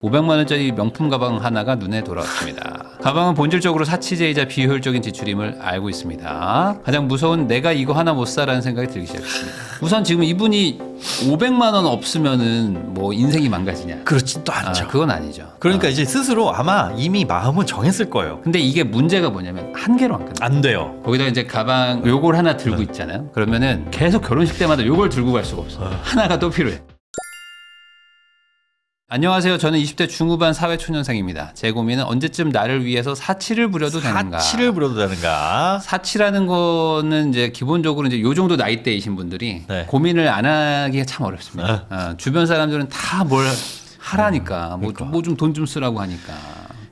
500만 원짜리 명품 가방 하나가 눈에 돌아왔습니다. 가방은 본질적으로 사치제이자 비효율적인 지출임을 알고 있습니다. 가장 무서운 내가 이거 하나 못 사라는 생각이 들기 시작했습니다. 우선 지금 이분이 500만 원 없으면은 뭐 인생이 망가지냐? 그렇지도 않죠. 그건 아니죠. 그러니까 이제 스스로 아마 이미 마음은 정했을 거예요. 근데 이게 문제가 뭐냐면 한 개로 안 끝나. 안 돼요. 거기다 이제 가방 요걸 하나 들고 있잖아요. 그러면은 계속 결혼식 때마다 요걸 들고 갈 수가 없어. 하나가 또 필요해. 안녕하세요. 저는 20대 중후반 사회초년생입니다. 제 고민은 언제쯤 나를 위해서 사치를 부려도 되는가? 사치를 부려도 되는가? 사치라는 거는 이제 기본적으로 이제 요 정도 나이대이신 분들이 네. 고민을 안 하기가 참 어렵습니다. 주변 사람들은 다 뭘 하라니까, 뭐 좀 돈 좀 쓰라고 하니까.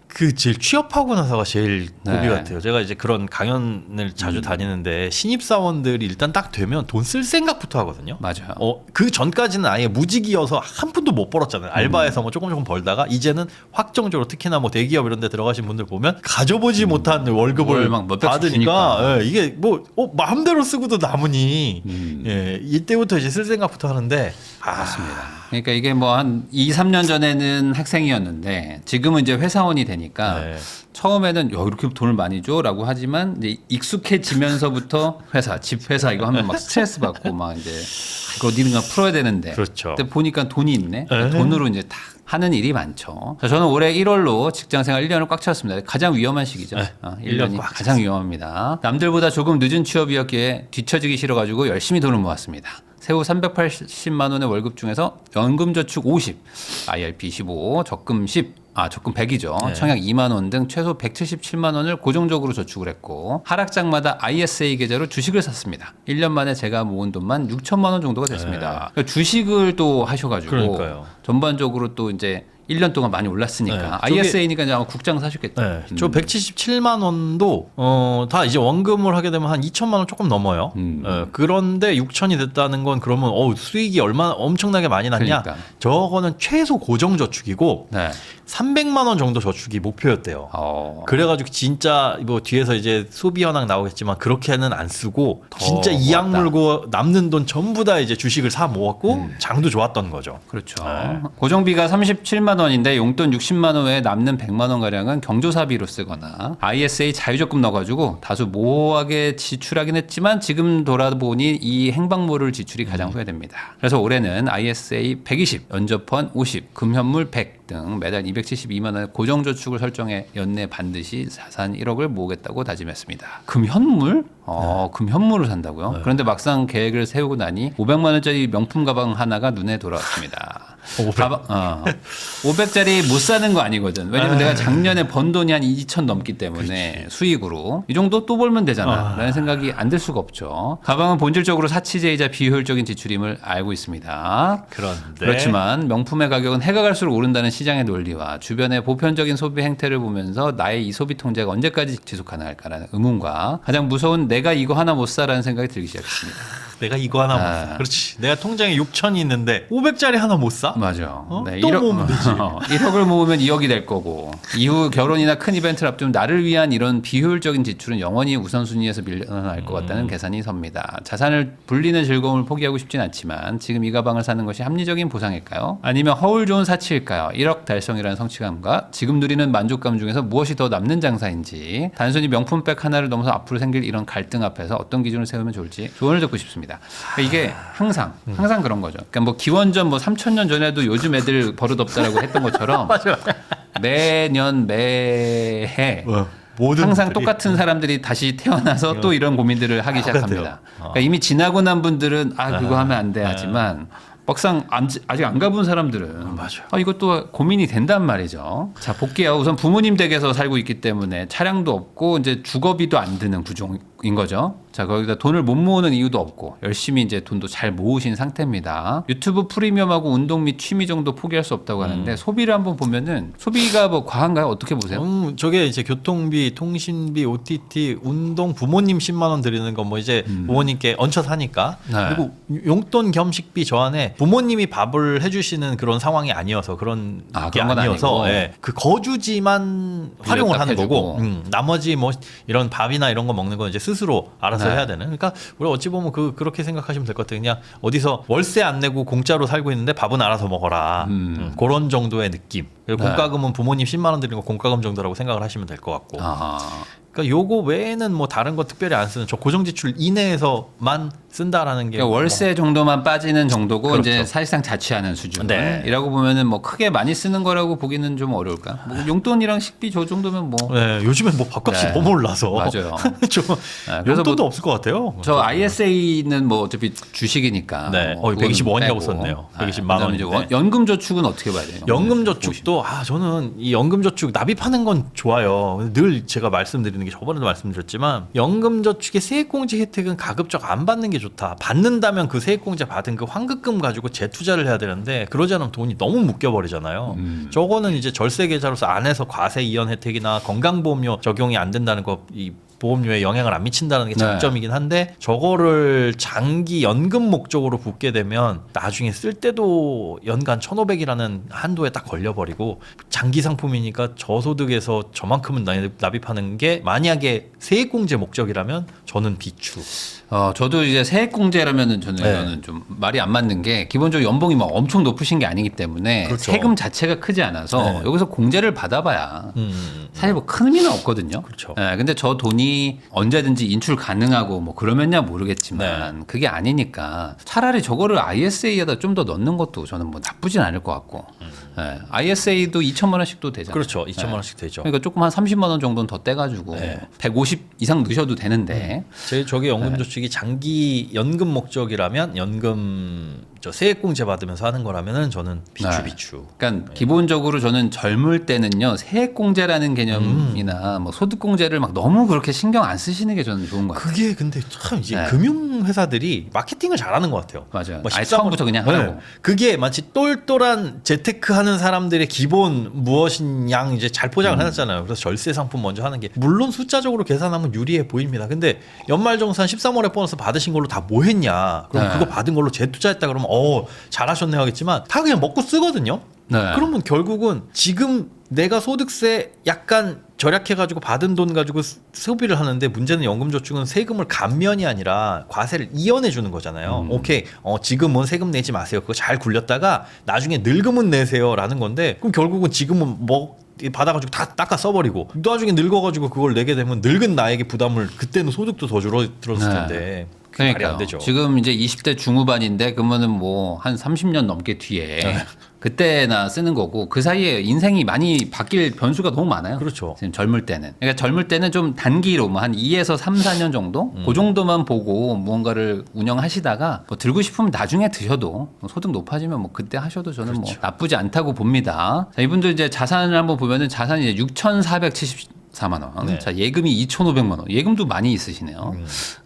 그 제일 취업하고 나서가 제일 고비 네. 같아요. 제가 이제 그런 강연을 자주 다니는데 신입사원들이 일단 딱 되면 돈 쓸 생각부터 하거든요. 맞아요. 그 전까지는 아예 무직이어서 한 푼도 못 벌었잖아요. 알바해서 뭐 조금 벌다가 이제는 확정적으로 특히나 뭐 대기업 이런 데 들어가신 분들 보면 가져보지 못한 월급을 막 몇백씩 받으니까 주니까. 예, 이게 뭐 마음대로 쓰고도 남으니 예, 이때부터 이제 쓸 생각부터 하는데 맞습니다. 그러니까 이게 뭐 한 2, 3년 전에는 학생이었는데 지금은 이제 회사원이 되니까 네. 처음에는 야, 이렇게 돈을 많이 줘라고 하지만 이제 익숙해지면서부터 회사, 집 회사 이거 하면 막 스트레스 받고 막 이제 이거 어디든가 풀어야 되는데 그렇죠. 그때 보니까 돈이 있네. 네. 돈으로 이제 다 하는 일이 많죠. 자, 저는 올해 1월로 직장생활 1년을 꽉 채웠습니다. 가장 위험한 시기죠. 네. 1년이 꽉 가장 위험합니다. 남들보다 조금 늦은 취업이었기에 뒤처지기 싫어가지고 열심히 돈을 모았습니다. 세후 380만 원의 월급 중에서 연금저축 50, IRP 15, 적금 10, 적금 100이죠. 네. 청약 2만 원 등 최소 177만 원을 고정적으로 저축을 했고 하락장마다 ISA 계좌로 주식을 샀습니다. 1년 만에 제가 모은 돈만 6천만 원 정도가 됐습니다. 그러니까 주식을 또 하셔가지고 그러니까요. 전반적으로 또 이제 1년 동안 많이 올랐으니까 네. ISA니까 이제 아마 국장 사셨겠죠. 네, 저 177만 원도 다 이제 원금을 하게 되면 한 2천만 원 조금 넘어요. 그런데 6천이 됐다는 건 그러면 수익이 얼마나 엄청나게 많이 났냐? 그러니까. 저거는 최소 고정 저축이고 네. 300만 원 정도 저축이 목표였대요. 그래가지고 진짜 뭐 뒤에서 이제 소비 현황 나오겠지만 그렇게는 안 쓰고 진짜 이악 모았다. 물고 남는 돈 전부 다 이제 주식을 사 모았고 장도 좋았던 거죠. 그렇죠. 네. 고정비가 37만 원인데 용돈 60만 원 외에 남는 100만 원 가량은 경조사비로 쓰거나 ISA 자유적금 넣어가지고 다소 모호하게 지출하긴 했지만 지금 돌아보니 이 행방모를 지출이 가장 후회됩니다. 그래서 올해는 ISA 120, 연저펀 50, 금현물 100 등 매달 272만 원의 고정저축을 설정해 연내 반드시 자산 1억을 모으겠다고 다짐했습니다. 금현물? 금현물을 산다고요? 그런데 막상 계획을 세우고 나니 500만 원짜리 명품 가방 하나가 눈에 돌아왔습니다. 500짜리 못 사는 거 아니거든. 왜냐면 내가 작년에 번 돈이 한 2천 넘기 때문에 수익으로 이 정도 또 벌면 되잖아 라는 생각이 안 들 수가 없죠. 가방은 본질적으로 사치제이자 비효율적인 지출임을 알고 있습니다. 그런데 그렇지만 명품의 가격은 해가 갈수록 오른다는 시장의 논리와 주변의 보편적인 소비 행태를 보면서 나의 이 소비 통제가 언제까지 지속 가능할까라는 의문과 가장 무서운 내가 이거 하나 못 사라는 생각이 들기 시작했습니다. 내가 이거 하나 못 사. 그렇지. 내가 통장에 6천이 있는데 500짜리 하나 못 사? 맞아. 네, 또 모으면 되지. 1억을 모으면 2억이 될 거고 이후 결혼이나 큰 이벤트를 앞두면 나를 위한 이런 비효율적인 지출은 영원히 우선순위에서 밀려날 것 같다는 계산이 섭니다. 자산을 불리는 즐거움을 포기하고 싶진 않지만 지금 이 가방을 사는 것이 합리적인 보상일까요? 아니면 허울 좋은 사치일까요? 1억 달성이라는 성취감과 지금 누리는 만족감 중에서 무엇이 더 남는 장사인지 단순히 명품백 하나를 넘어서 앞으로 생길 이런 갈등 앞에서 어떤 기준을 세우면 좋을지 조언을 듣고 싶습니다. 그러니까 이게 항상 그런 거죠. 그러니까 뭐 기원전 뭐 3,000년 전에도 요즘 애들 버릇없다라고 했던 것처럼 매년 매해 모든 항상 분들이. 똑같은 사람들이 다시 태어나서 또 이런 고민들을 하기 시작합니다. 그러니까 이미 지나고 난 분들은 그거 하면 안 돼 하지만 막상 아직 안 가본 사람들은 이것도 고민이 된단 말이죠. 자, 볼게요. 우선 부모님 댁에서 살고 있기 때문에 차량도 없고 이제 주거비도 안 드는 구조인 거죠. 자, 거기다 돈을 못 모으는 이유도 없고 열심히 이제 돈도 잘 모으신 상태입니다. 유튜브 프리미엄하고 운동 및 취미 정도 포기할 수 없다고 하는데 소비를 한번 보면은 소비가 뭐 과한가요? 어떻게 보세요? 저게 이제 교통비, 통신비, OTT, 운동, 부모님 10만 원 드리는 건 뭐 이제 부모님께 얹혀 사니까 네. 그리고 용돈 겸 식비 저 안에 부모님이 밥을 해주시는 그런 상황이 아니어서 그런 게 그런 건 아니어서 아니고. 예, 그 거주지만 활용을 하는 해주고. 거고 나머지 뭐 이런 밥이나 이런 거 먹는 건 이제 스스로 알아서 네. 해야 되는. 그러니까 우리 어찌 보면 그렇게 생각하시면 될 것 같아요. 그냥 어디서 월세 안 내고 공짜로 살고 있는데 밥은 알아서 먹어라. 그런 정도의 느낌. 그리고 네. 공과금은 부모님 10만 원 드리는 거 공과금 정도라고 생각을 하시면 될 것 같고. 아. 그러니까 요거 외에는 뭐 다른 거 특별히 안 쓰는 저 고정 지출 이내에서만 쓴다라는 게 그러니까 월세 정도만 빠지는 정도고 그렇죠. 이제 사실상 자취하는 수준. 네. 이라고 보면은 뭐 크게 많이 쓰는 거라고 보기는 좀 어려울까. 뭐 용돈이랑 식비 저 정도면 뭐. 네, 요즘엔 뭐 밥값이 네. 너무 올라서 맞아요. 좀 그래서 용돈도 뭐 없을 것 같아요. 저 ISA는 뭐 어차피 주식이니까. 네. 뭐 125원이라고 빼고. 썼네요. 120만 그다음에 원인데. 이제 연금저축은 어떻게 봐야 돼요? 연금저축도 저는 이 연금저축 납입하는 건 좋아요. 늘 제가 말씀드리는 게 저번에도 말씀드렸지만 연금저축의 세액공제 혜택은 가급적 안 받는 게 좋다. 받는다면 그 세액공제 받은 그 환급금 가지고 재투자를 해야 되는데 그러지 않으면 돈이 너무 묶여버리잖아요. 저거는 이제 절세계좌로서 안에서 과세 이연 혜택이나 건강보험료 적용이 안 된다는 거 이 보험료에 영향을 안 미친다는 게 장점이긴 한데 저거를 장기 연금 목적으로 붓게 되면 나중에 쓸 때도 연간 1,500이라는 한도에 딱 걸려버리고 장기 상품이니까 저소득에서 저만큼은 납입하는 게 만약에 세액공제 목적이라면 저는 비추. 저도 이제 세액공제라면은 저는 네. 이거는 좀 말이 안 맞는 게 기본적으로 연봉이 막 엄청 높으신 게 아니기 때문에 그렇죠. 세금 자체가 크지 않아서 네. 여기서 공제를 받아봐야 사실 뭐 큰 의미는 없거든요. 그렇죠. 근데 저 돈이 언제든지 인출 가능하고 뭐 그러면야 모르겠지만 그게 아니니까 차라리 저거를 ISA에다 좀 더 넣는 것도 저는 뭐 나쁘진 않을 것 같고 ISA도 2천만 원씩도 되잖아요. 그렇죠. 2천만 원씩 되죠. 그러니까 조금 한 30만 원 정도는 더 떼가지고 150 이상 넣으셔도 되는데 저게 연금저축이 장기 연금 목적이라면 연금 저 세액공제 받으면서 하는 거라면은 저는 비추. 그러니까 기본적으로 저는 젊을 때는요 세액공제라는 개념이나 뭐 소득공제를 막 너무 그렇게 신경 안 쓰시는 게 저는 좋은 것 같아요. 그게 근데 참 이제 네. 금융회사들이 마케팅을 잘하는 것 같아요. 맞아요. 뭐 아예 13월 처음부터 그냥 하라고. 그게 마치 똘똘한 재테크하는 사람들의 기본 무엇인 양 이제 잘 포장을 해놨잖아요. 그래서 절세 상품 먼저 하는 게 물론 숫자적으로 계산하면 유리해 보입니다. 근데 연말정산 13월에 보너스 받으신 걸로 다 뭐 했냐? 그럼 네. 그거 받은 걸로 재투자했다 그러면 잘하셨네 하겠지만 다 그냥 먹고 쓰거든요. 네. 그러면 결국은 지금 내가 소득세 약간 절약해가지고 받은 돈 가지고 소비를 하는데 문제는 연금저축은 세금을 감면이 아니라 과세를 이연해 주는 거잖아요. 오케이, 지금은 세금 내지 마세요. 그거 잘 굴렸다가 나중에 늙으면 내세요라는 건데 그럼 결국은 지금은 뭐 받아가지고 다 닦아 써버리고 나중에 늙어가지고 그걸 내게 되면 늙은 나에게 부담을 그때는 소득도 더 줄어들었을 텐데 그게 말이 안 그러니까요. 되죠. 지금 이제 20대 중후반인데 그러면은 뭐 한 30년 넘게 뒤에 그때나 쓰는 거고 그 사이에 인생이 많이 바뀔 변수가 너무 많아요. 그렇죠. 지금 젊을 때는. 그러니까 젊을 때는 좀 단기로 뭐 한 2에서 3, 4년 정도 그 정도만 보고 무언가를 운영하시다가 뭐 들고 싶으면 나중에 드셔도 뭐 소득 높아지면 뭐 그때 하셔도 저는 뭐 나쁘지 않다고 봅니다. 자, 이분들 이제 자산을 한번 보면은 자산이 이제 6,474만 원. 네. 자, 예금이 2,500만 원. 예금도 많이 있으시네요.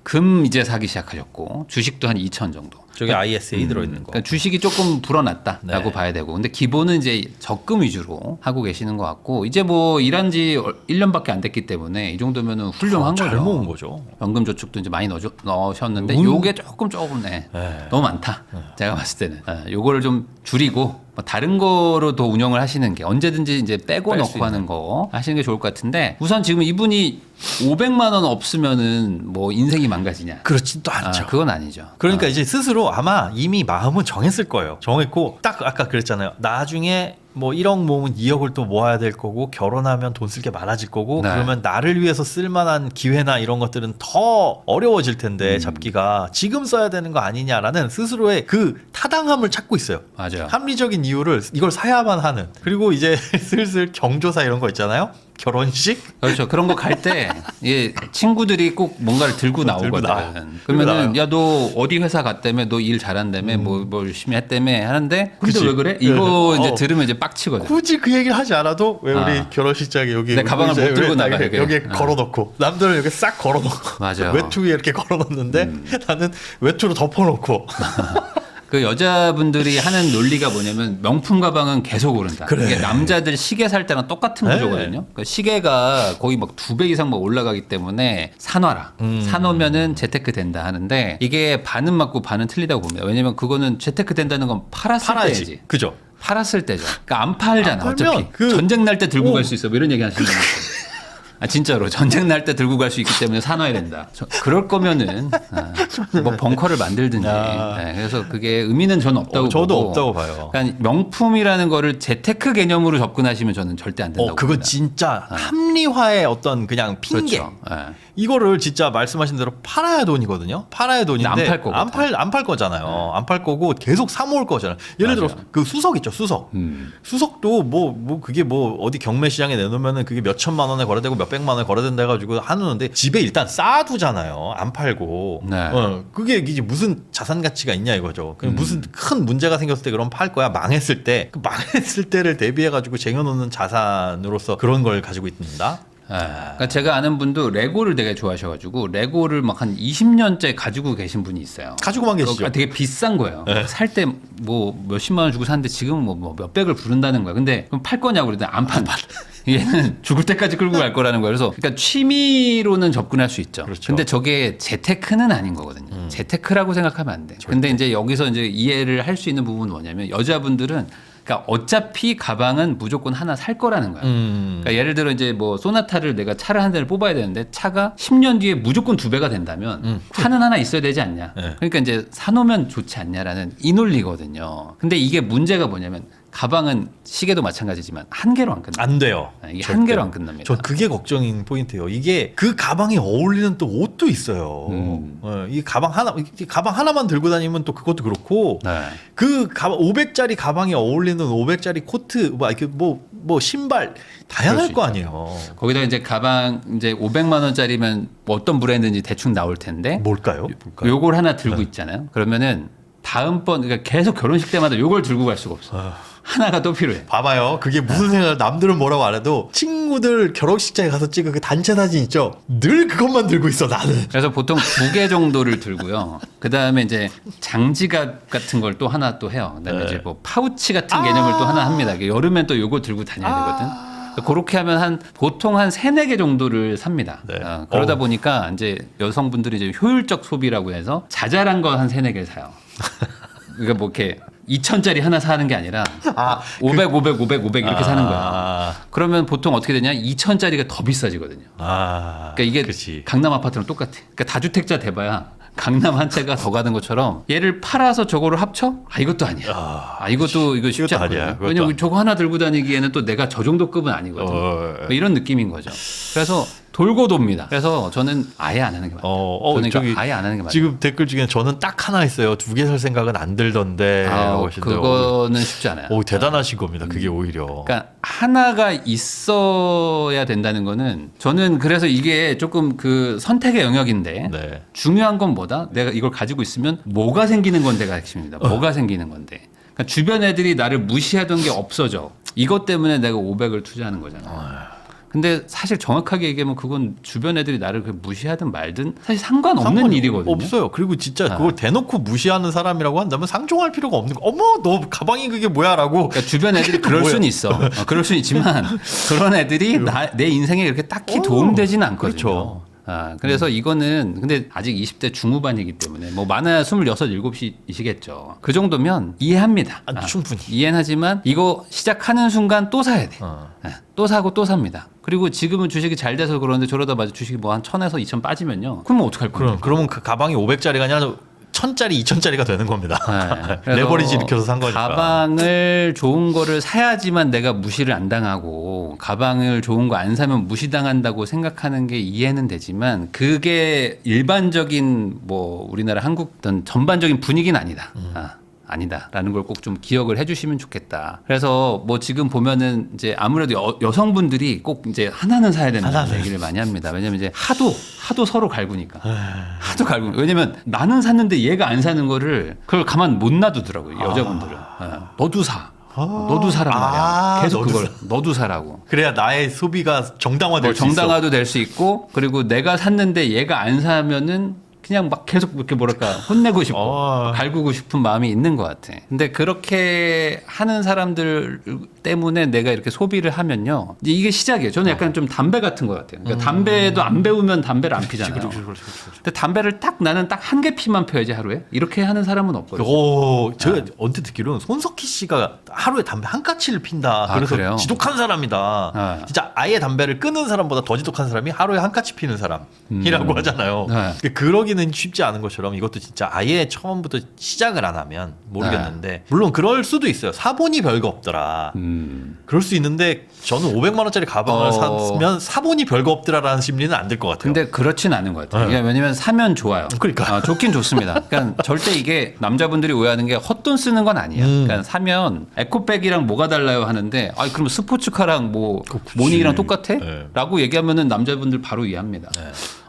금 이제 사기 시작하셨고 주식도 한 2천 정도. 저게 ISA 들어있는 거. 그러니까 주식이 조금 불어났다라고 네. 봐야 되고, 근데 기본은 이제 적금 위주로 하고 계시는 것 같고, 이제 뭐 일한 지 1년밖에 안 됐기 때문에 이 정도면은 훌륭한 거죠. 잘 모은 거죠. 연금저축도 이제 많이 넣으셨는데, 운- 요게 조금 너무 많다. 제가 봤을 때는 요거를 좀 줄이고 뭐 다른 거로 더 운영을 하시는 게 언제든지 이제 빼고 뺄수 넣고 하는 거 하시는 게 좋을 것 같은데, 우선 지금 이분이 500만 원 없으면은 뭐 인생이 망가지냐? 그렇지도 않죠. 그건 아니죠. 그러니까 이제 스스로 아마 이미 마음은 정했을 거예요. 정했고 딱 아까 그랬잖아요. 나중에 뭐 1억 모으면 2억을 또 모아야 될 거고 결혼하면 돈 쓸 게 많아질 거고 네. 그러면 나를 위해서 쓸 만한 기회나 이런 것들은 더 어려워질 텐데 잡기가 지금 써야 되는 거 아니냐라는 스스로의 그 타당함을 찾고 있어요. 맞아요. 합리적인 이유를 이걸 사야만 하는. 그리고 이제 슬슬 경조사 이런 거 있잖아요. 결혼식 그렇죠. 그런 거 갈 때 예, 친구들이 꼭 뭔가를 들고 나오거든. 나와요. 그러면은 야 너 어디 회사 갔다며, 너 일 잘한다며, 뭐 열심히 했다며 하는데 근데 그치. 왜 그래? 이거 네. 이제 들으면 이제 빡치거든. 굳이 그 얘기를 하지 않아도 왜 우리 아. 결혼식장에 여기 내 가방을 못 들고 나가, 이렇게. 여기에 걸어놓고 남들은 여기 싹 걸어놓고 맞아. 외투 위에 이렇게 걸어놓는데 나는 외투로 덮어놓고 그 여자분들이 하는 논리가 뭐냐면 명품 가방은 계속 오른다. 그래. 이게 남자들 시계 살 때랑 똑같은 네. 구조거든요. 그러니까 시계가 거의 막 2배 이상 막 올라가기 때문에 사놔라. 사놓으면은 재테크 된다 하는데 이게 반은 맞고 반은 틀리다고 봅니다. 왜냐면 그거는 재테크 된다는 건 팔았을 팔아야지. 때지. 그죠? 팔았을 때죠. 그러니까 안 팔잖아. 안 팔면 어차피 그- 전쟁 날 때 들고 오. 갈 수 있어. 뭐 이런 얘기 하시는 거죠. 진짜로 전쟁 날 때 들고 갈 수 있기 때문에 사놔야 된다. 그럴 거면은 뭐 벙커를 만들든지. 네, 그래서 그게 의미는 저는 없다고 저도 보고. 없다고 봐요. 그러니까 명품이라는 거를 재테크 개념으로 접근하시면 저는 절대 안 된다고 그거 봅니다. 진짜 합리화의 어떤 그냥 핑계. 그렇죠. 네. 이거를 진짜 말씀하신 대로 팔아야 돈이거든요. 팔아야 돈인데 안 팔 거거든. 안 팔 거잖아요. 안 팔 거고 계속 사 모을 거잖아요. 예를 맞아요. 들어 그 수석 있죠, 수석. 수석도 뭐 그게 뭐 어디 경매 시장에 내놓으면은 그게 몇 천만 원에 거래되고 몇 백만 원에 거래된다 해가지고 하는데 집에 일단 쌓아두잖아요. 안 팔고. 네. 그게 이제 무슨 자산 가치가 있냐 이거죠. 그냥 무슨 큰 문제가 생겼을 때 그럼 팔 거야. 망했을 때 그 망했을 때를 대비해가지고 쟁여놓는 자산으로서 그런 걸 가지고 있는다. 그러니까 제가 아는 분도 레고를 되게 좋아하셔가지고 레고를 막 한 20년째 가지고 계신 분이 있어요. 가지고만 계시죠. 되게 비싼 거예요. 살 때 뭐 몇십만 원 주고 샀는데 지금 뭐 몇백을 부른다는 거야. 근데 그럼 팔 거냐고 그러더니 안 판다. 얘는 죽을 때까지 끌고 갈 거라는 거예요. 그래서 그러니까 취미로는 접근할 수 있죠. 그렇죠. 근데 저게 재테크는 아닌 거거든요. 재테크라고 생각하면 안 돼. 근데 이제 여기서 이제 이해를 할 수 있는 부분은 뭐냐면 여자분들은 그러니까 어차피 가방은 무조건 하나 살 거라는 거야. 그러니까 예를 들어 이제 뭐 소나타를 내가 차를 한 대를 뽑아야 되는데 차가 10년 뒤에 무조건 2배가 된다면 차는 하나 있어야 되지 않냐. 네. 그러니까 이제 사놓으면 좋지 않냐라는 이 논리거든요. 근데 이게 문제가 뭐냐면 가방은 시계도 마찬가지지만 한 개로 안 끝나. 안 돼요. 이게 절대로. 한 개로 안 끝납니다. 저 그게 걱정인 포인트예요. 이게 그 가방에 어울리는 또 옷도 있어요. 음. 이 가방 하나만 들고 다니면 또 그것도 그렇고 네. 그 가방 500짜리 가방에 어울리는 500짜리 코트 뭐 신발 다양할 수 거 있죠. 아니에요. 거기다 이제 가방 이제 500만 원짜리면 뭐 어떤 브랜드인지 대충 나올 텐데 뭘까요? 요걸 하나 들고 있잖아요. 그러면 다음번 그러니까 계속 결혼식 때마다 요걸 들고 갈 수가 없어. 하나가 또 필요해. 봐봐요. 그게 무슨 생각? 남들은 뭐라고 안 해도 친구들 결혼식장에 가서 찍은 그 단체 사진 있죠. 늘 그것만 들고 있어 나는. 그래서 보통 2개 정도를 들고요. 그 다음에 이제 장지갑 같은 걸 또 하나 또 해요. 그다음에 이제 뭐 파우치 같은 개념을 또 하나 합니다. 여름엔 또 요거 들고 다녀야 되거든. 그렇게 하면 보통 한 3-4개 정도를 삽니다. 네. 그러다 보니까 이제 여성분들이 이제 효율적 소비라고 해서 자잘한 거 한 3-4개를 사요. 그러니까 뭐 이렇게 2,000짜리 하나 사는 게 아니라 500, 500, 500, 500 이렇게 사는 거야. 그러면 보통 어떻게 되냐? 2,000짜리가 더 비싸지거든요. 그러니까 이게 그치. 강남 아파트랑 똑같아. 그러니까 다주택자 돼봐야 강남 한 채가 더 가는 것처럼 얘를 팔아서 저거를 합쳐? 이것도 아니야. 이것도 이거 쉽지 이것도 아니야. 않거든요. 그것도 왜냐면 아니야. 저거 하나 들고 다니기에는 또 내가 저 정도 급은 아니거든. 뭐 이런 느낌인 거죠. 그래서 돌고 돕니다. 그래서 저는 아예 안 하는 게 맞아요. 저는 이거 아예 안 하는 게 맞아요. 지금 댓글 중에 저는 딱 하나 있어요. 2개 살 생각은 안 들던데. 라고 하시는데, 그거는 쉽지 않아요. 대단하신 겁니다. 그게 오히려. 그러니까 하나가 있어야 된다는 거는 저는 그래서 이게 조금 그 선택의 영역인데 네. 중요한 건 뭐다? 내가 이걸 가지고 있으면 뭐가 생기는 건데가 핵심입니다. 뭐가 생기는 건데. 그러니까 주변 애들이 나를 무시하던 게 없어져. 이것 때문에 내가 500을 투자하는 거잖아요. 근데 사실 정확하게 얘기하면 그건 주변 애들이 나를 무시하든 말든 사실 상관없는 일이거든요. 없어요. 그리고 진짜 그걸 대놓고 무시하는 사람이라고 한다면 상종할 필요가 없는 거. 어머, 너 가방이 그게 뭐야라고. 그러니까 주변 애들이 그럴 수는 있어. 그럴 수는 있지만 그런 애들이 내 인생에 그렇게 딱히 도움되지는 않거든요. 그렇죠. 그래서 이거는 근데 아직 20대 중후반이기 때문에 뭐 많아야 26, 7이시겠죠. 그 정도면 이해합니다. 충분히. 이해는 하지만 이거 시작하는 순간 또 사야 돼. 또 사고 또 삽니다. 그리고 지금은 주식이 잘 돼서 그러는데 저러다 맞아 주식이 뭐 한 1,000에서 2,000 빠지면요. 그러면 어떡할 거예요? 그러면 그 가방이 500짜리가 아니라 1,000짜리, 2,000짜리가 되는 겁니다. 그래서 레버리지 일으켜서 산 거니까. 가방을 좋은 거를 사야지만 내가 무시를 안 당하고 가방을 좋은 거 안 사면 무시당한다고 생각하는 게 이해는 되지만 그게 일반적인 뭐 우리나라 한국 어떤 전반적인 분위기는 아니다. 아니다라는 걸 꼭 좀 기억을 해주시면 좋겠다. 그래서 뭐 지금 보면은 이제 아무래도 여성분들이 꼭 이제 하나는 사야 된다는 얘기를 많이 합니다. 왜냐면 이제 하도 서로 갈구니까. 하도 갈구. 왜냐면 나는 샀는데 얘가 안 사는 거를 그걸 가만 못 놔두더라고요. 여자분들은. 너도 사. 너도 사란 말이야. 계속 그걸 너도 사라고. 그래야 나의 소비가 정당화될 수 있어. 정당화도 될 수 있고 그리고 내가 샀는데 얘가 안 사면은 그냥 막 계속 이렇게 뭐랄까 혼내고 싶고 어. 갈구고 싶은 마음이 있는 것 같아. 근데 그렇게 하는 사람들 때문에 내가 이렇게 소비를 하면요. 이제 이게 시작이에요. 저는 약간 좀 담배 같은 것 같아요. 그러니까 담배도 안 배우면 담배를 안 피잖아요. 그렇지. 근데 담배를 나는 딱 한 개 피만 펴야지 하루에. 이렇게 하는 사람은 없거든요. 오, 제가 언뜻 듣기로는 손석희 씨가 하루에 담배 한 까치를 핀다. 아, 그래서 그래요? 지독한 사람이다. 네. 진짜 아예 담배를 끊은 사람보다 더 지독한 사람이 하루에 한 까치 피는 사람이라고 하잖아요. 네. 그러기는 쉽지 않은 것처럼 이것도 진짜 아예 처음부터 시작을 안 하면 모르겠는데 물론 그럴 수도 있어요. 사본이 별거 없더라. 그럴 수 있는데 저는 500만 원짜리 가방을 사면 사본이 별거 없더라라는 심리는 안 들 것 같아요. 근데 그렇진 않은 것 같아요. 이게 왜냐면 사면 좋아요. 그러니까. 좋긴 좋습니다. 그러니까 절대 이게 남자분들이 오해하는 게 헛돈 쓰는 건 아니에요. 그러니까 사면 에코백이랑 뭐가 달라요 하는데 그럼 스포츠카랑 뭐 모닝이랑 똑같아? 네. 라고 얘기하면은 남자분들 바로 이해합니다.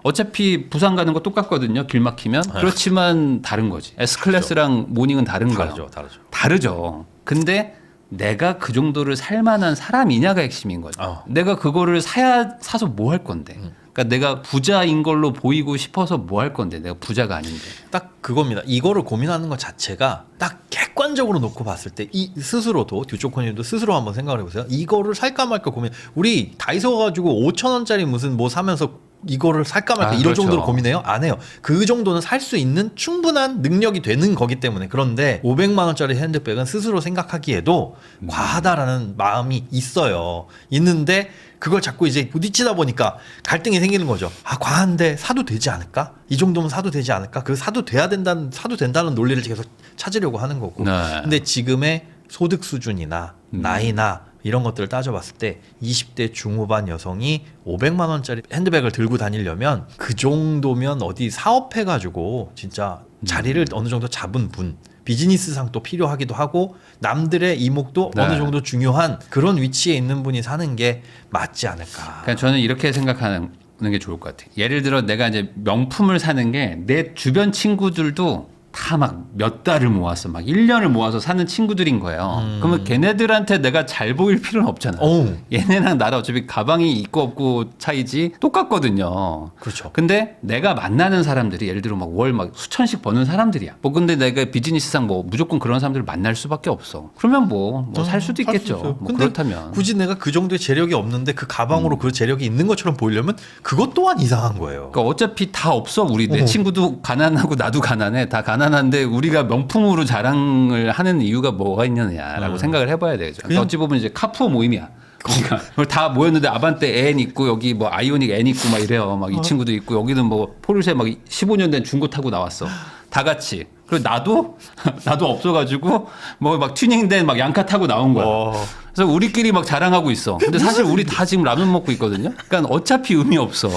어차피 부산 가는 거 똑같거든요. 길 막히면. 그렇지만 다른 거지. S클래스랑 모닝은 다른 거예요. 다르죠. 근데 내가 그 정도를 살 만한 사람이냐가 핵심인 거죠. 내가 그거를 사서 뭐 할 건데. 그러니까 내가 부자인 걸로 보이고 싶어서 뭐 할 건데. 내가 부자가 아닌데. 딱 그겁니다. 이거를 고민하는 것 자체가 딱 객관적으로 놓고 봤을 때 이 스스로도 듀초코님도 스스로 한번 생각을 해보세요. 이거를 살까 말까 고민. 우리 다이소 가지고 5,000원짜리 무슨 뭐 사면서 이거를 살까 말까 이런 그렇죠. 정도로 고민해요? 안 해요. 그 정도는 살 수 있는 충분한 능력이 되는 거기 때문에. 그런데 500만 원짜리 핸드백은 스스로 생각하기에도 과하다라는 마음이 있어요. 있는데 그걸 자꾸 이제 부딪히다 보니까 갈등이 생기는 거죠. 과한데 사도 되지 않을까? 이 정도면 사도 되지 않을까? 사도 된다는 논리를 계속 찾으려고 하는 거고. 네. 근데 지금의 소득 수준이나 나이나 이런 것들을 따져봤을 때 20대 중후반 여성이 500만 원짜리 핸드백을 들고 다니려면 그 정도면 어디 사업해가지고 진짜 자리를 어느 정도 잡은 분, 비즈니스상 또 필요하기도 하고 남들의 이목도 네. 어느 정도 중요한 그런 위치에 있는 분이 사는 게 맞지 않을까. 그러니까 저는 이렇게 생각하는 게 좋을 것 같아요. 예를 들어 내가 이제 명품을 사는 게 내 주변 친구들도 다 막 몇 달을 모아서 막 1년을 모아서 사는 친구들인 거예요. 그러면 걔네들한테 내가 잘 보일 필요는 없잖아요. 오. 얘네랑 나랑 어차피 가방이 있고 없고 차이지 똑같거든요. 그렇죠. 근데 내가 만나는 사람들이 예를 들어 막 월 막 수천씩 버는 사람들이야. 뭐 근데 내가 비즈니스상 뭐 무조건 그런 사람들을 만날 수밖에 없어. 그러면 뭐 살 수도 있겠죠. 뭐 근데 그렇다면. 굳이 내가 그 정도의 재력이 없는데 그 가방으로 그 재력이 있는 것처럼 보이려면 그것 또한 이상한 거예요. 그러니까 어차피 다 없어. 우리 내 친구도 가난하고 나도 가난해. 다 가난한데 우리가 명품으로 자랑을 하는 이유가 뭐가 있느냐라고 생각을 해봐야 되죠. 그러니까 어찌 보면 이제 카푸어 모임이야. 그러니까 다 모였는데 아반떼 N 있고 여기 뭐 아이오닉 N 있고 막 이래요. 막 이 친구도 있고 여기는 뭐 포르쉐 막 15년 된 중고 타고 나왔어. 다 같이. 그리고 나도 없어가지고 뭐 막 튜닝된 막 양카 타고 나온 거야. 그래서 우리끼리 막 자랑하고 있어. 근데 사실 우리 다 지금 라면 먹고 있거든요. 그러니까 어차피 의미 없어.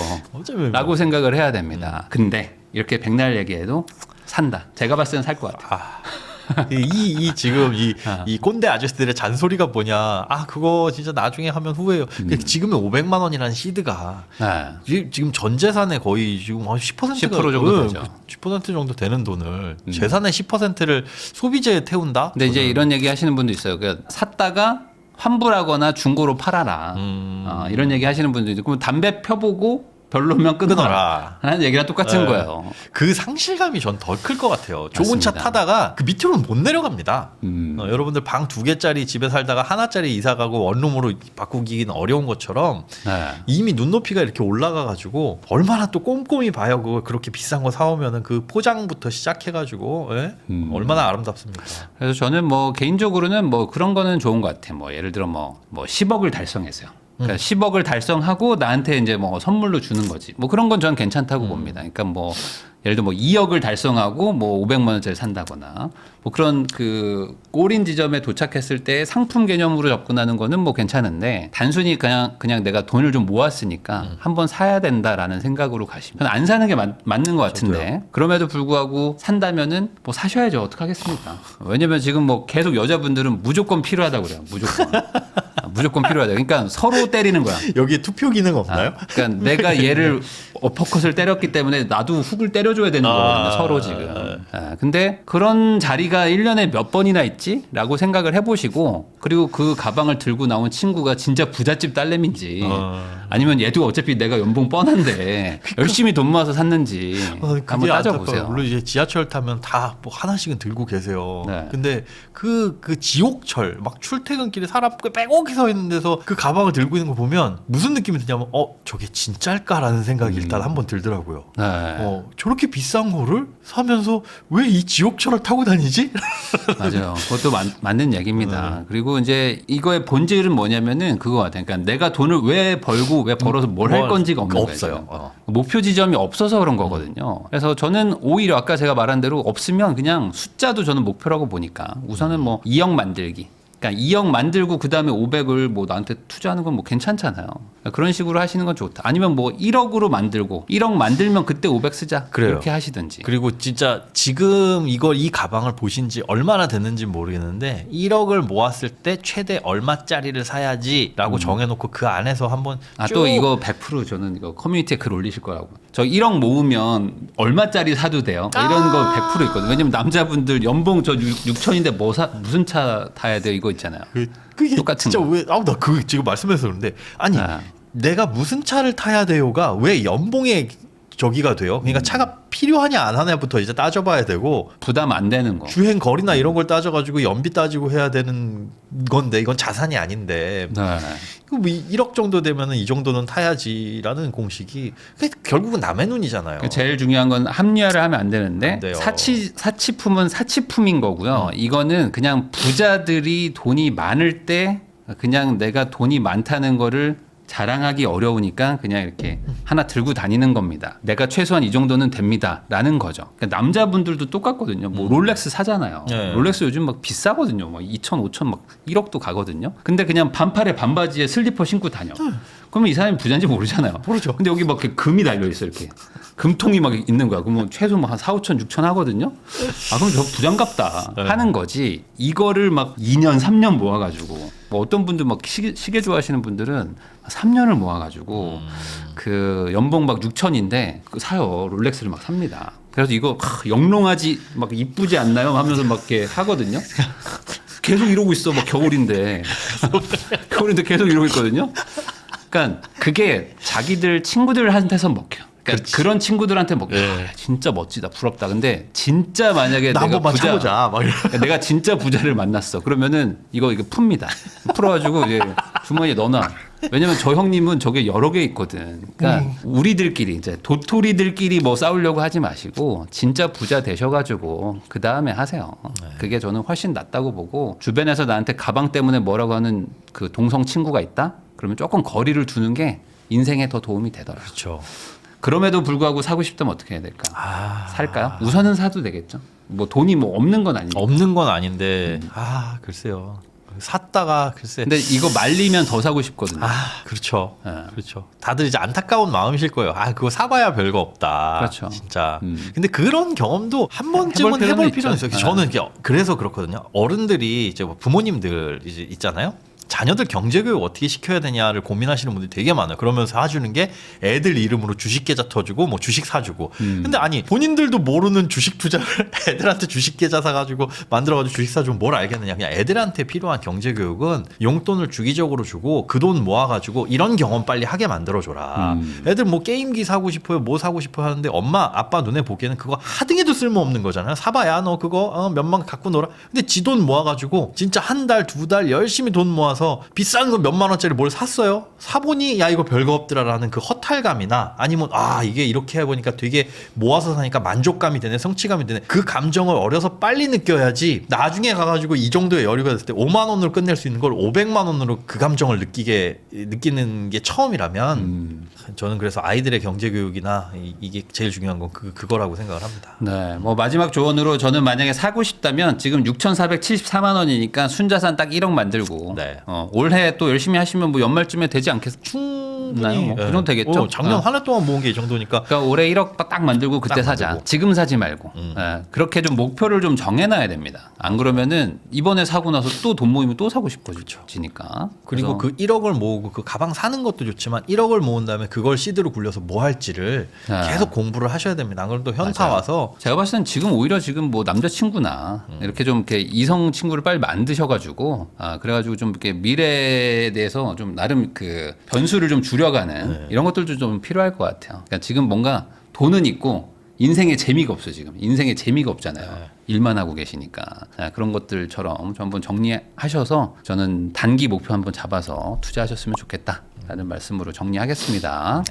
라고 생각을 해야 됩니다. 근데 이렇게 백날 얘기해도 산다. 제가 봤을 때는 살 것 같아. 지금 이 꼰대 아저씨들의 잔소리가 뭐냐. 그거 진짜 나중에 하면 후회해요. 지금의 500만 원이라는 시드가 지금 전 재산의 거의 지금 10%가 10% 정도 되죠. 10% 정도 되는 돈을 재산의 10%를 소비재에 태운다? 근데 이제 이런 얘기 하시는 분도 있어요. 그러니까 샀다가 환불하거나 중고로 팔아라. 이런 얘기 하시는 분도 있고 그럼 담배 펴보고 별로면 끊어라 하는 얘기랑 똑같은 거예요. 그 상실감이 전 더 클 것 같아요. 좋은 맞습니다. 차 타다가 그 밑으로는 못 내려갑니다. 여러분들 방 2개짜리 집에 살다가 하나짜리 이사 가고 원룸으로 바꾸기는 어려운 것처럼 이미 눈높이가 이렇게 올라가가지고 얼마나 또 꼼꼼히 봐요. 그거 그렇게 비싼 거 사오면은 그 포장부터 시작해가지고 얼마나 아름답습니까. 그래서 저는 뭐 개인적으로는 뭐 그런 거는 좋은 것 같아요. 뭐 예를 들어 뭐 10억을 달성했어요. 그러니까 10억을 달성하고 나한테 이제 뭐 선물로 주는 거지. 뭐 그런 건 저는 괜찮다고 봅니다. 그러니까 뭐 예를 들어 뭐 2억을 달성하고 뭐 500만 원짜리 산다거나 뭐 그런 그 꼬린 지점에 도착했을 때 상품 개념으로 접근하는 거는 뭐 괜찮은데 단순히 그냥 내가 돈을 좀 모았으니까 한번 사야 된다라는 생각으로 가시면 안 사는 게 맞는 것 같은데 저도요. 그럼에도 불구하고 산다면은 뭐 사셔야죠. 어떡하겠습니까? 왜냐면 지금 뭐 계속 여자분들은 무조건 필요하다고 그래요. 무조건 필요하다. 그러니까 서로 때리는 거야. 여기에 투표 기능 없나요? 그러니까 내가 얘를 어퍼컷을 때렸기 때문에 나도 훅을 때려줘야 되는 거거든요. 서로 지금. 근데 그런 자리가 1년에 몇 번이나 있지라고 생각을 해보시고 그리고 그 가방을 들고 나온 친구가 진짜 부잣집 딸내미인지 아니면 얘도 어차피 내가 연봉 뻔한데 열심히 돈 모아서 샀는지 한번 따져보세요. 물론 이제 지하철 타면 다 뭐 하나씩은 들고 계세요. 네. 근데 그 지옥철 막 출퇴근길에 사람 빼곡히 서 있는 데서 그 가방을 들고 있는 거 보면 무슨 느낌이 드냐면 저게 진짜일까라는 생각이 일단 한번 들더라고요. 네. 저렇게 비싼 거를 사면서 왜 이 지옥철을 타고 다니지? 맞아요. 그것도 맞는 얘기입니다. 그리고 이제 이거의 본질은 뭐냐면은 그거 같아요. 그러니까 내가 돈을 왜 벌고 왜 벌어서 뭘 할 건지가 없는 거예요. 없어요. 목표 지점이 없어서 그런 거거든요. 그래서 저는 오히려 아까 제가 말한 대로 없으면 그냥 숫자도 저는 목표라고 보니까 우선은 뭐 2억 만들기. 그러니까 2억 만들고 그 다음에 500을 뭐 나한테 투자하는 건 뭐 괜찮잖아요. 그러니까 그런 식으로 하시는 건 좋다. 아니면 뭐 1억으로 만들고 1억 만들면 그때 500 쓰자. 그래요. 이렇게 하시든지. 그리고 진짜 지금 이 가방을 보신 지 얼마나 됐는지 모르겠는데 1억을 모았을 때 최대 얼마짜리를 사야지라고 정해놓고 그 안에서 한번 또 이거 100% 저는 이거 커뮤니티에 글 올리실 거라고. 저 1억 모으면 얼마짜리 사도 돼요. 뭐 이런 거 100% 있거든요. 왜냐면 남자분들 연봉 저 6천인데 무슨 차 타야 돼요? 이거 있잖아요. 그게 똑같은 진짜 거. 왜 나 그 지금 말씀해서 그런데 아니 아. 내가 무슨 차를 타야 돼요가 왜 연봉의 저기가 돼요? 그러니까 차가 필요하냐 안 하냐부터 이제 따져봐야 되고 부담 안 되는 거. 주행 거리나 이런 걸 따져가지고 연비 따지고 해야 되는 건데 이건 자산이 아닌데 네. 뭐 1억 정도 되면은 이 정도는 타야지라는 공식이 결국은 남의 눈이잖아요. 제일 중요한 건 합리화를 하면 안 안 되는데 돼요. 사치품은 사치품인 거고요. 이거는 그냥 부자들이 돈이 많을 때 그냥 내가 돈이 많다는 거를 자랑하기 어려우니까 그냥 이렇게 하나 들고 다니는 겁니다. 내가 최소한 이 정도는 됩니다라는 거죠. 그러니까 남자분들도 똑같거든요. 뭐 롤렉스 사잖아요. 네. 롤렉스 요즘 막 비싸거든요. 뭐 2천, 5천 막 1억도 가거든요. 근데 그냥 반팔에 반바지에 슬리퍼 신고 다녀. 그러면 이 사람이 부자인지 모르잖아요. 모르죠. 근데 여기 막 이렇게 금이 달려 있어 이렇게. 금통이 막 있는 거야. 그러면 최소 뭐 한 4, 5천, 6천 하거든요. 그럼 저 부장갑다 하는 거지. 이거를 막 2년, 3년 모아가지고 뭐 어떤 분들 막 시계 좋아하시는 분들은 3년을 모아가지고 그 연봉 막 6천인데 사요. 롤렉스를 막 삽니다. 그래서 이거 영롱하지 막 이쁘지 않나요? 하면서 막 이렇게 하거든요. 계속 이러고 있어. 막 겨울인데 계속 이러고 있거든요. 그러니까 그게 자기들 친구들한테서 먹혀요. 그러니까 그런 친구들한테 먹혀. 네. 진짜 멋지다, 부럽다. 근데 진짜 만약에 나 내가 한번만 차보자. 막 그러니까 내가 진짜 부자를 만났어. 그러면은 이거 풉니다. 풀어가지고 이제 주머니에 넣어놔. 왜냐면 저 형님은 저게 여러 개 있거든. 그러니까 우리들끼리 이제 도토리들끼리 뭐 싸우려고 하지 마시고 진짜 부자 되셔가지고 그 다음에 하세요. 그게 저는 훨씬 낫다고 보고 주변에서 나한테 가방 때문에 뭐라고 하는 그 동성 친구가 있다? 그러면 조금 거리를 두는 게 인생에 더 도움이 되더라. 그렇죠. 그럼에도 불구하고 사고 싶다면 어떻게 해야 될까? 살까요? 우선은 사도 되겠죠. 뭐 돈이 뭐 없는 건 아니고. 없는 건 아닌데 글쎄요. 샀다가 글쎄. 근데 이거 말리면 더 사고 싶거든요. 그렇죠. 네. 그렇죠. 다들 이제 안타까운 마음이실 거예요. 그거 사봐야 별거 없다. 그렇죠. 진짜. 근데 그런 경험도 한 번쯤은 해볼 필요는 있어요. 있죠. 저는 그래서 그렇거든요. 어른들이 이제 뭐 부모님들 이제 있잖아요. 자녀들 경제교육 어떻게 시켜야 되냐를 고민하시는 분들이 되게 많아요. 그러면서 해주는 게 애들 이름으로 주식계좌 터주고 뭐 주식 사주고. 근데 아니 본인들도 모르는 주식 투자를 애들한테 주식계좌 사가지고 만들어가지고 주식 사주면 뭘 알겠느냐. 그냥 애들한테 필요한 경제교육은 용돈을 주기적으로 주고 그 돈 모아가지고 이런 경험 빨리 하게 만들어줘라. 애들 뭐 게임기 사고 싶어요, 뭐 사고 싶어요 하는데 엄마 아빠 눈에 보기에는 그거 하등에도 쓸모없는 거잖아요. 사봐야 너 그거 몇만 갖고 놀아. 근데 지 돈 모아가지고 진짜 한 달, 두 달 열심히 돈 모아서 비싼 거 몇만 원짜리 뭘 샀어요. 사보니 야 이거 별거 없더라라는 그 허탈감이나 아니면 이게 이렇게 해보니까 되게 모아서 사니까 만족감이 되네, 성취감이 되네. 그 감정을 어려서 빨리 느껴야지 나중에 가가지고 이 정도의 여유가 됐을 때 5만 원으로 끝낼 수 있는 걸 500만 원으로 그 감정을 느끼는 게 처음이라면 저는 그래서 아이들의 경제교육이나 이게 제일 중요한 건 그거라고 생각을 합니다. 네, 뭐 마지막 조언으로 저는 만약에 사고 싶다면 지금 6,474만 원이니까 순자산 딱 1억 만들고 네. 올해 또 열심히 하시면 뭐 연말쯤에 되지 않겠어요? 충분히 뭐 그 정도 되겠죠? 작년 한 해 동안 모은 게 이 정도니까. 그러니까 올해 1억 딱 만들고 그때 딱 사자. 만들고. 지금 사지 말고. 예, 그렇게 좀 목표를 좀 정해놔야 됩니다. 안 그러면은 이번에 사고 나서 또 돈 모이면 또 사고 싶어지니까. 그리고 그 1억을 모으고 그 가방 사는 것도 좋지만 1억을 모은 다음에 그걸 시드로 굴려서 뭐 할지를 아. 계속 공부를 하셔야 됩니다. 안 그러면 또 현타 맞아요. 와서 제가 봤을 땐 지금 오히려 지금 뭐 남자친구나 이렇게 좀 이렇게 이성 친구를 빨리 만드셔가지고 그래가지고 좀 이렇게 미래에 대해서 좀 나름 그 변수를 좀 줄여가는 이런 것들도 좀 필요할 것 같아요. 그러니까 지금 뭔가 돈은 있고 인생에 재미가 없어 지금. 인생에 재미가 없잖아요. 일만 하고 계시니까. 그런 것들처럼 좀 한번 정리하셔서 저는 단기 목표 한번 잡아서 투자하셨으면 좋겠다라는 말씀으로 정리하겠습니다.